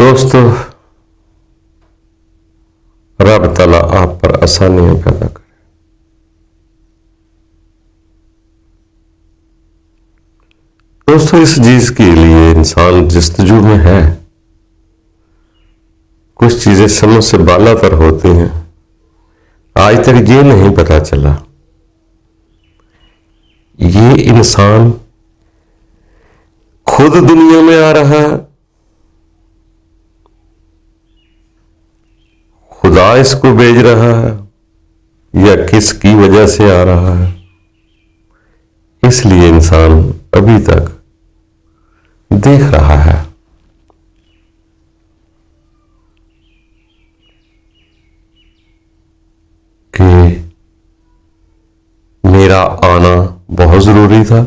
दोस्तों, रब तआला आप पर आसानियां पैदा करे। दोस्तों, इस चीज के लिए इंसान जस्तजू में है। कुछ चीजें समझ से बाला तर होती हैं। आज तक ये नहीं पता चला ये इंसान खुद दुनिया में आ रहा है, खुदा इसको भेज रहा है, या किसकी वजह से आ रहा है। इसलिए इंसान अभी तक देख रहा है कि मेरा आना बहुत जरूरी था,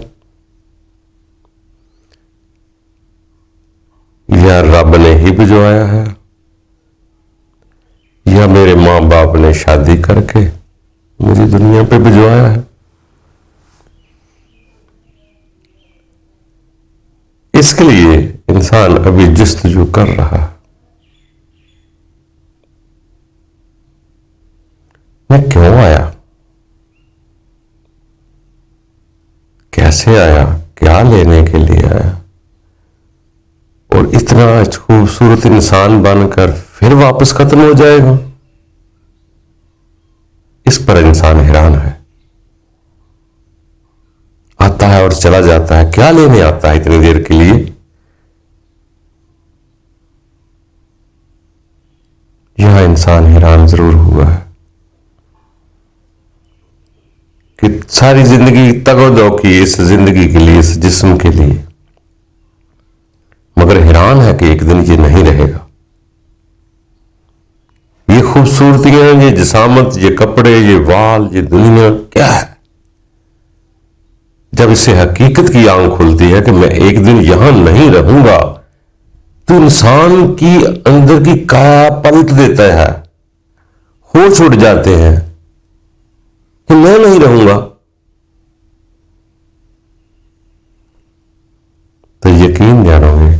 या रब ने ही भिजवाया है, या मेरे मां बाप ने शादी करके मुझे दुनिया पे भिजवाया है। इसके लिए इंसान अभी जस्तजू कर रहा है। मैं क्यों आया, कैसे आया, क्या लेने के लिए आया, और इतना खूबसूरत इंसान बनकर फिर वापस खत्म हो जाएगा। इस पर इंसान हैरान है। आता है और चला जाता है, क्या लेने आता है इतनी देर के लिए। यह इंसान हैरान जरूर हुआ है कि सारी जिंदगी तगोदो की इस जिंदगी के लिए, इस जिस्म के लिए, मगर हैरान है कि एक दिन ये नहीं रहेगा। ये खूबसूरतियां, ये जिसामत, ये कपड़े, ये वाल, ये दुनिया क्या है। जब इसे हकीकत की आंख खुलती है कि मैं एक दिन यहां नहीं रहूंगा, तो इंसान की अंदर की काया पलट देता है, होश उड़ जाते हैं कि मैं नहीं रहूंगा। तो यकीन जानोगे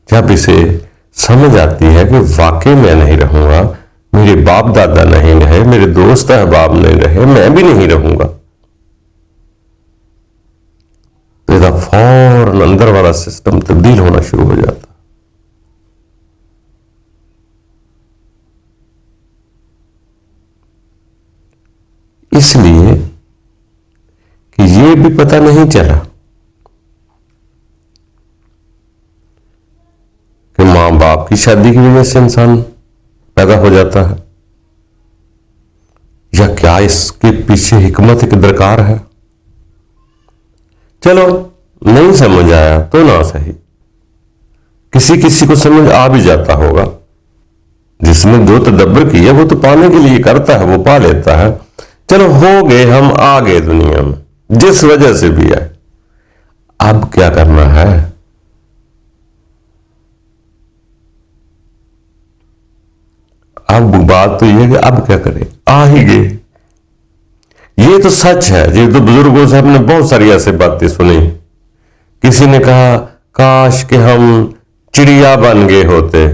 जब इसे समझ आती है कि वाकई मैं नहीं रहूंगा, मेरे बाप दादा नहीं रहे, मेरे दोस्त अहबाब नहीं रहे, मैं भी नहीं रहूंगा, तो इसका फौरन अंदर वाला सिस्टम तब्दील होना शुरू हो जाता। इसलिए कि ये भी पता नहीं चला कि मां बाप की शादी की वजह से इंसान पैदा हो जाता है, या क्या इसके पीछे हिकमत एक दरकार है। चलो नहीं समझ आया तो ना सही, किसी किसी को समझ आ भी जाता होगा। जिसने जो तदब्बर किया वो तो पाने के लिए करता है, वो पा लेता है। चलो हो गए, हम आ गए दुनिया में, जिस वजह से भी आए। अब क्या करना है। अब बात तो यह कि अब क्या करें, आ ही गए। ये तो सच है। ये तो बुजुर्गों से हमने बहुत सारी ऐसी बातें सुनी। किसी ने कहा काश के हम चिड़िया बन गए होते,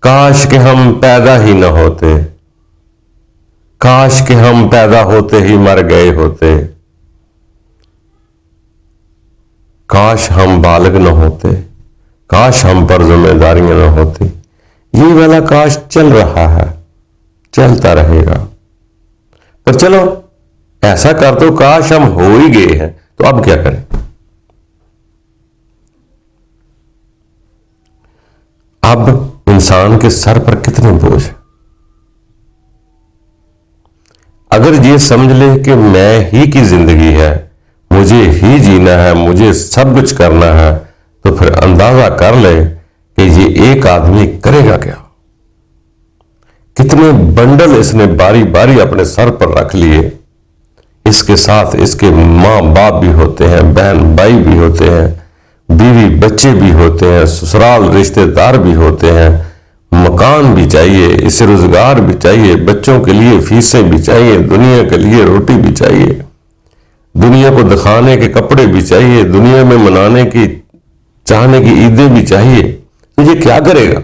काश के हम पैदा ही न होते, काश के हम पैदा होते ही मर गए होते, काश हम बालग न होते, काश हम पर जिम्मेदारियां न होती। ये वाला काश चल रहा है, चलता रहेगा। पर चलो ऐसा कर दो, काश हम हो ही गए हैं, तो अब क्या करें। अब इंसान के सर पर कितने बोझ है। अगर ये समझ ले कि मैं ही की जिंदगी है, मुझे ही जीना है, मुझे सब कुछ करना है, तो फिर अंदाजा कर ले कि ये एक आदमी करेगा क्या। कितने बंडल इसने बारी बारी अपने सर पर रख लिए। इसके साथ इसके मां बाप भी होते हैं, बहन भाई भी होते हैं, बीवी बच्चे भी होते हैं, ससुराल रिश्तेदार भी होते हैं, मकान भी चाहिए, इसे रोजगार भी चाहिए, बच्चों के लिए फीसें भी चाहिए, दुनिया के लिए रोटी भी चाहिए, दुनिया को दिखाने के कपड़े भी चाहिए, दुनिया में मनाने की चाहने की ईदें भी चाहिए। तो ये क्या करेगा?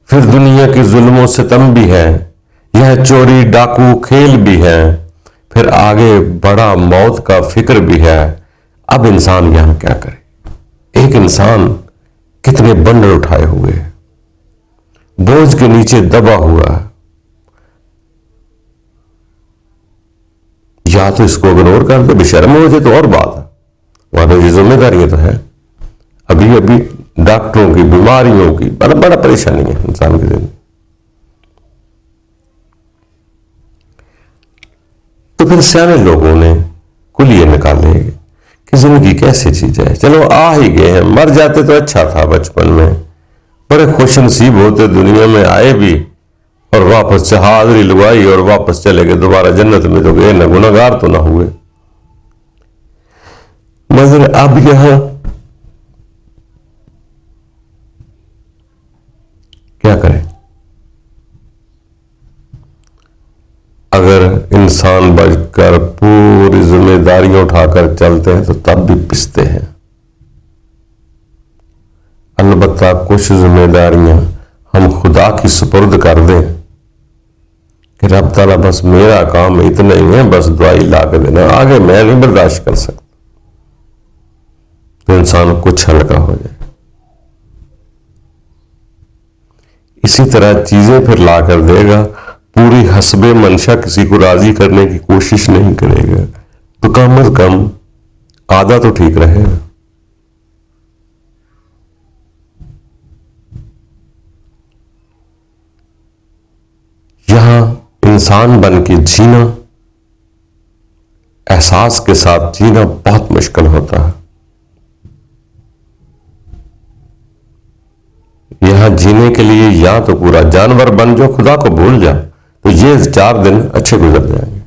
फिर दुनिया के जुल्मों सितम भी है, यह चोरी डाकू खेल भी है, फिर आगे बड़ा मौत का फिक्र भी है। अब इंसान यहां क्या करे? एक इंसान कितने बंडल उठाए हुए, बोझ के नीचे दबा हुआ है। या तो इसको इग्नोर कर दे, बेशर्म हो जाए तो और बात है, वहां तो ये जिम्मेदारियां तो है। अभी अभी डॉक्टरों की, बीमारियों की बड़ा परेशानी है इंसान की जिंदगी। तो फिर सियाने लोगों ने कुलिये निकाले कि जिंदगी कैसी चीज है। चलो आ ही गए हैं, मर जाते तो अच्छा था, बचपन में बड़े खुश नसीब होते, दुनिया में आए भी और वापस से हाजिरी लगवाई और वापस चले गए दोबारा जन्नत में, तो गए ना, गुनहगार तो ना हुए। मगर अब यहां क्या करें? अगर इंसान बचकर पूरी जिम्मेदारियां उठाकर चलते हैं तो तब भी पिसते हैं। अलबत्ता कुछ जिम्मेदारियां हम खुदा की सुपुर्द कर दें कि रब ताला बस मेरा काम इतना ही है, बस दुआई ला के देना, आगे मैं नहीं बर्दाश्त कर सकता, तो इंसान कुछ हल्का हो जाए। इसी तरह चीजें फिर ला कर देगा, पूरी हस्बे मंशा किसी को राजी करने की कोशिश नहीं करेगा, तो कम अज कम आधा तो ठीक रहेगा। यहां इंसान बन के जीना, एहसास के साथ जीना बहुत मुश्किल होता है। यहां जीने के लिए या तो पूरा जानवर बन जाओ, खुदा को भूल जा, तो ये 4 दिन अच्छे गुजर जाएंगे,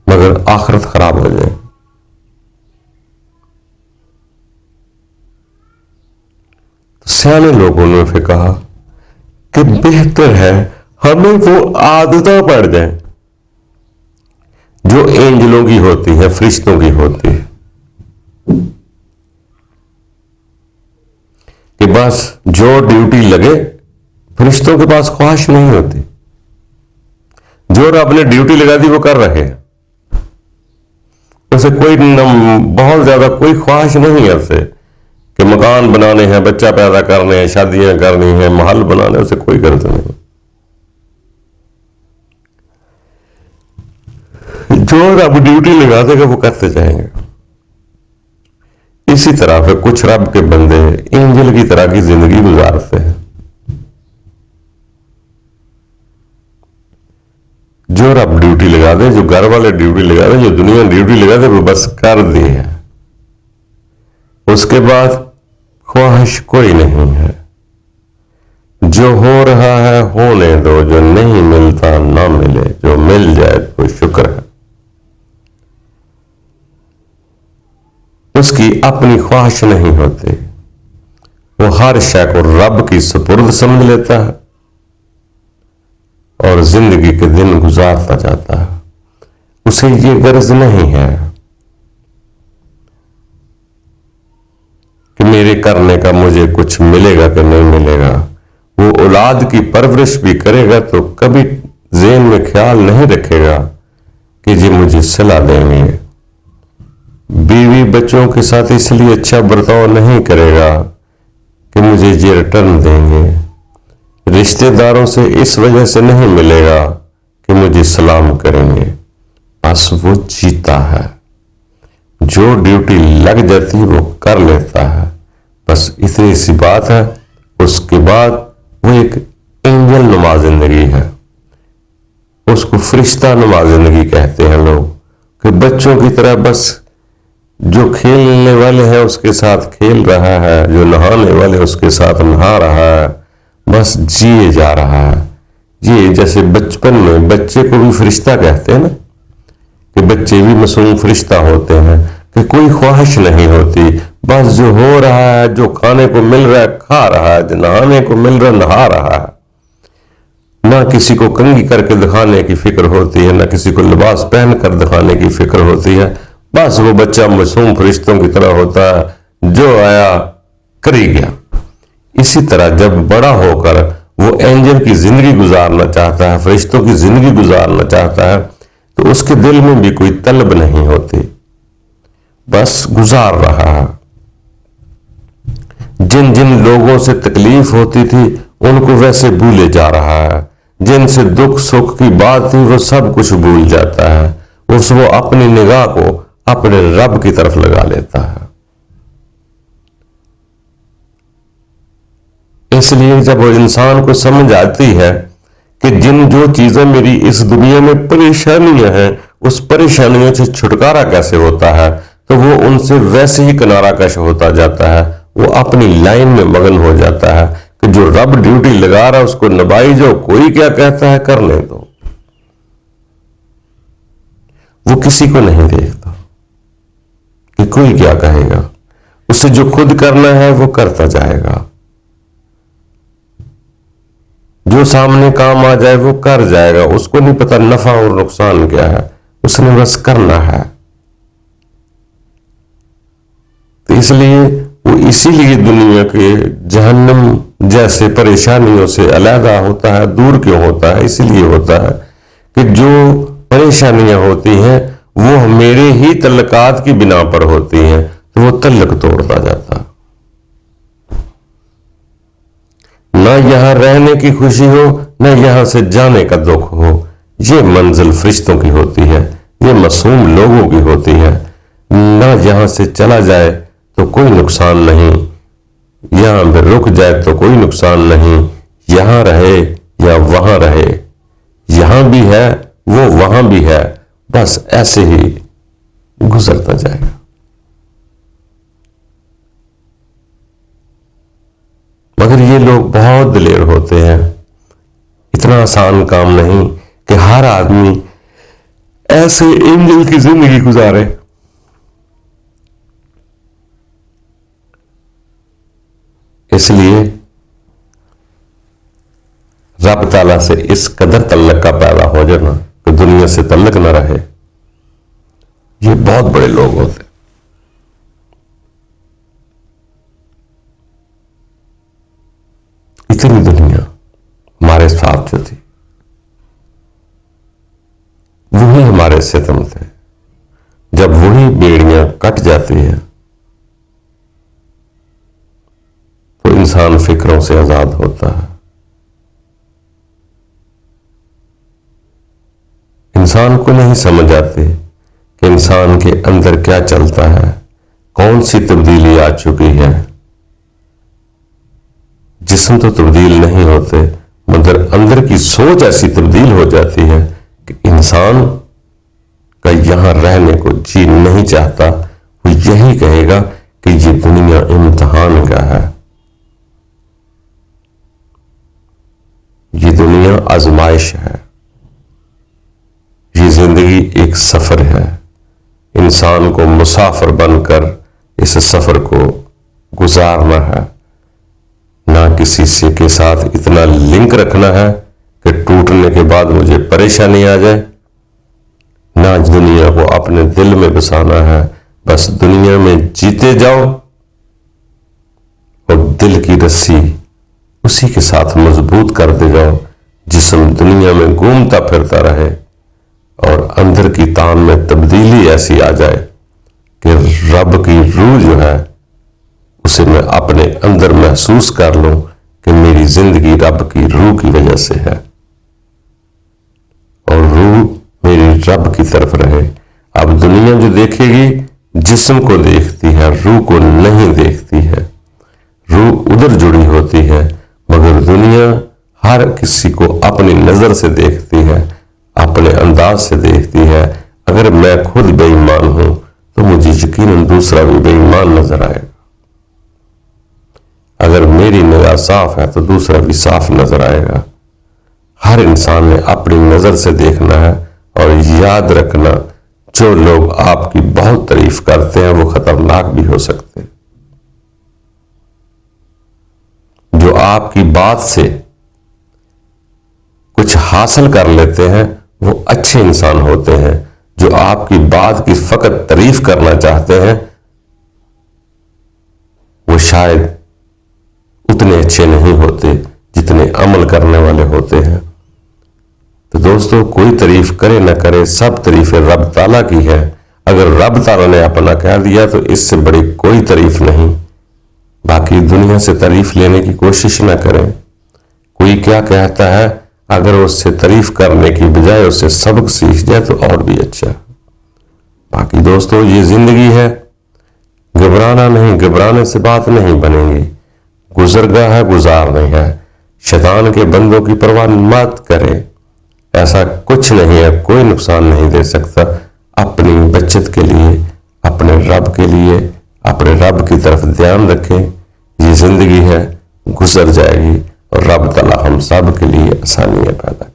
मगर आखिरत खराब हो जाएगी। तो सियाने लोगों ने फिर कहा कि बेहतर है हमें वो आदतें पड़ जाए जो एंजलों की होती है, फरिश्तों की होती है, कि बस जो ड्यूटी लगे, फरिश्तों के पास ख्वाहिश नहीं होती, जो रब ने ड्यूटी लगा दी वो कर रहे हैं, उसे कोई बहुत ज्यादा कोई ख्वाहिश नहीं है उसे कि मकान बनाने हैं, बच्चा पैदा करने हैं, शादियां करनी है, महल बनाने, उसे कोई गर्ज नहीं। जो रब ड्यूटी लगा देगा वो करते जाएंगे। इसी तरह फिर कुछ रब के बंदे एंजल की तरह की जिंदगी गुजारते हैं, जो रब ड्यूटी लगा दे, जो घर वाले ड्यूटी लगा दे, जो दुनिया ड्यूटी लगा दे, वो बस कर दी है, उसके बाद ख्वाहिश कोई नहीं है। जो हो रहा है होने दो, जो नहीं मिलता ना मिले, जो मिल जाए तो शुक्र है। उसकी अपनी ख्वाहिश नहीं होती, वो हर शय को रब की सुपुर्द समझ लेता है और जिंदगी के दिन गुजारता जाता है। उसे ये गर्ज नहीं है कि मेरे करने का मुझे कुछ मिलेगा कि नहीं मिलेगा। वो औलाद की परवरिश भी करेगा तो कभी ज़हन में ख्याल नहीं रखेगा कि जी मुझे सिला देंगे। बीवी बच्चों के साथ इसलिए अच्छा बर्ताव नहीं करेगा कि मुझे ये रिटर्न देंगे। रिश्तेदारों से इस वजह से नहीं मिलेगा कि मुझे सलाम करेंगे। बस वो जीता है, जो ड्यूटी लग जाती है वो कर लेता है, बस इतनी सी बात है। उसके बाद वो एक एंजल नुमा जिंदगी है, उसको फरिश्ता नुमा जिंदगी कहते हैं लोग, कि बच्चों की तरह बस जो खेलने वाले हैं उसके साथ खेल रहा है, जो नहाने वाले उसके साथ नहा रहा है, बस जिए जा रहा है। ये जैसे बचपन में बच्चे को भी फरिश्ता कहते हैं ना, कि बच्चे भी मासूम फरिश्ता होते हैं, कि कोई ख्वाहिश नहीं होती, बस जो हो रहा है, जो खाने को मिल रहा है खा रहा है, जो नहाने को मिल रहा है नहा रहा है। ना किसी को कंघी करके दिखाने की फिक्र होती है, ना किसी को लिबास पहन कर दिखाने की फिक्र होती है। बस वो बच्चा मासूम फरिश्तों की तरह होता है, जो आया कर ही गया। इसी तरह जब बड़ा होकर वो एंजल की जिंदगी गुजारना चाहता है, फरिश्तों की जिंदगी गुजारना चाहता है, तो उसके दिल में भी कोई तलब नहीं होती, बस गुजार रहा है। जिन जिन लोगों से तकलीफ होती थी उनको वैसे भूले जा रहा है, जिनसे दुख सुख की बात थी वो सब कुछ भूल जाता है। वो अपनी निगाह को अपने रब की तरफ लगा लेता है। इसलिए जब वो इंसान को समझ आती है कि जिन जो चीजें मेरी इस दुनिया में परेशानियां हैं, उस परेशानियों से छुटकारा कैसे होता है, तो वो उनसे वैसे ही किनारा कश होता जाता है। वो अपनी लाइन में मगन हो जाता है कि जो रब ड्यूटी लगा रहा है उसको निभाई जाओ, कोई क्या कहता है करने दो। वो किसी को नहीं देखता कि कोई क्या कहेगा, उसे जो खुद करना है वो करता जाएगा, जो सामने काम आ जाए वो कर जाएगा। उसको नहीं पता नफा और नुकसान क्या है, उसने बस करना है। तो इसलिए वो इसीलिए दुनिया के जहन्नम जैसे परेशानियों से अलहदा होता है, दूर क्यों होता है? इसीलिए होता है कि जो परेशानियां होती हैं वो मेरे ही तल्लकात की बिना पर होती हैं, तो वो तल्लक तोड़ता जाता। ना यहां रहने की खुशी हो, ना यहां से जाने का दुख हो। ये मंजिल फरिश्तों की होती है, ये मासूम लोगों की होती है। ना यहां से चला जाए तो कोई नुकसान नहीं, यहां पे रुक जाए तो कोई नुकसान नहीं, यहां रहे या वहां रहे, यहां भी है वो वहां भी है, बस ऐसे ही गुजरता जाएगा। मगर ये लोग बहुत दिलेर होते हैं। इतना आसान काम नहीं कि हर आदमी ऐसे एंजल की जिंदगी गुजारे। इसलिए रब ताला से इस कदर तल्लक का पैदा हो जाना कि दुनिया से तल्लक न रहे, ये बहुत बड़े लोग होते। इतनी दुनिया हमारे साथ जो थी वही हमारे सितम थे। जब वही बेड़ियां कट जाती हैं तो इंसान फिक्रों से आजाद होता है। इंसान को नहीं समझ आती कि इंसान के अंदर क्या चलता है, कौन सी तब्दीली आ चुकी है। जिस्म तो तब्दील नहीं होते, मगर अंदर की सोच ऐसी तब्दील हो जाती है कि इंसान का यहां रहने को जी नहीं चाहता। वो यही कहेगा कि ये दुनिया इम्तिहान का है, ये दुनिया आजमाइश है, ये जिंदगी एक सफर है। इंसान को मुसाफिर बनकर इस सफर को गुजारना है, ना किसी से के साथ इतना लिंक रखना है कि टूटने के बाद मुझे परेशानी आ जाए, ना दुनिया को अपने दिल में बसाना है। बस दुनिया में जीते जाओ और दिल की रस्सी उसी के साथ मजबूत कर दे जाओ। जिस्म दुनिया में घूमता फिरता रहे और अंदर की तान में तब्दीली ऐसी आ जाए कि रब की रूह जो है उसे मैं अपने अंदर महसूस कर लूं कि मेरी जिंदगी रब की रूह की वजह से है और रूह मेरी रब की तरफ रहे। अब दुनिया जो देखेगी जिस्म को देखती है, रूह को नहीं देखती है। रूह उधर जुड़ी होती है, मगर दुनिया हर किसी को अपनी नजर से देखती है, अपने अंदाज से देखती है। अगर मैं खुद बेईमान हूं तो मुझे यकीनन दूसरा भी बेईमान नजर आएगा। अगर मेरी निगाह साफ है तो दूसरा भी साफ नजर आएगा। हर इंसान ने अपनी नजर से देखना है। और याद रखना, जो लोग आपकी बहुत तारीफ करते हैं वो खतरनाक भी हो सकते हैं। जो आपकी बात से कुछ हासिल कर लेते हैं वो अच्छे इंसान होते हैं। जो आपकी बात की फकत तारीफ करना चाहते हैं वो शायद उतने अच्छे नहीं होते जितने अमल करने वाले होते हैं। तो दोस्तों, कोई तारीफ करे ना करे, सब तारीफें रब ताला की है। अगर रब ताला ने अपना कह दिया तो इससे बड़ी कोई तारीफ नहीं। बाकी दुनिया से तारीफ लेने की कोशिश ना करें। कोई क्या कहता है, अगर उससे तारीफ करने की बजाय उससे सबक सीख जाए तो और भी अच्छा। बाकी दोस्तों, ये जिंदगी है, घबराना नहीं, घबराने से बात नहीं बनेगी। गुजर गया है, गुजारना है। शैतान के बंदों की परवाह मत करें, ऐसा कुछ नहीं है, कोई नुकसान नहीं दे सकता। अपनी बचत के लिए, अपने रब के लिए, अपने रब की तरफ ध्यान रखें। ये जिंदगी है, गुजर जाएगी और रब तआला हम सब के लिए आसानियां पैदा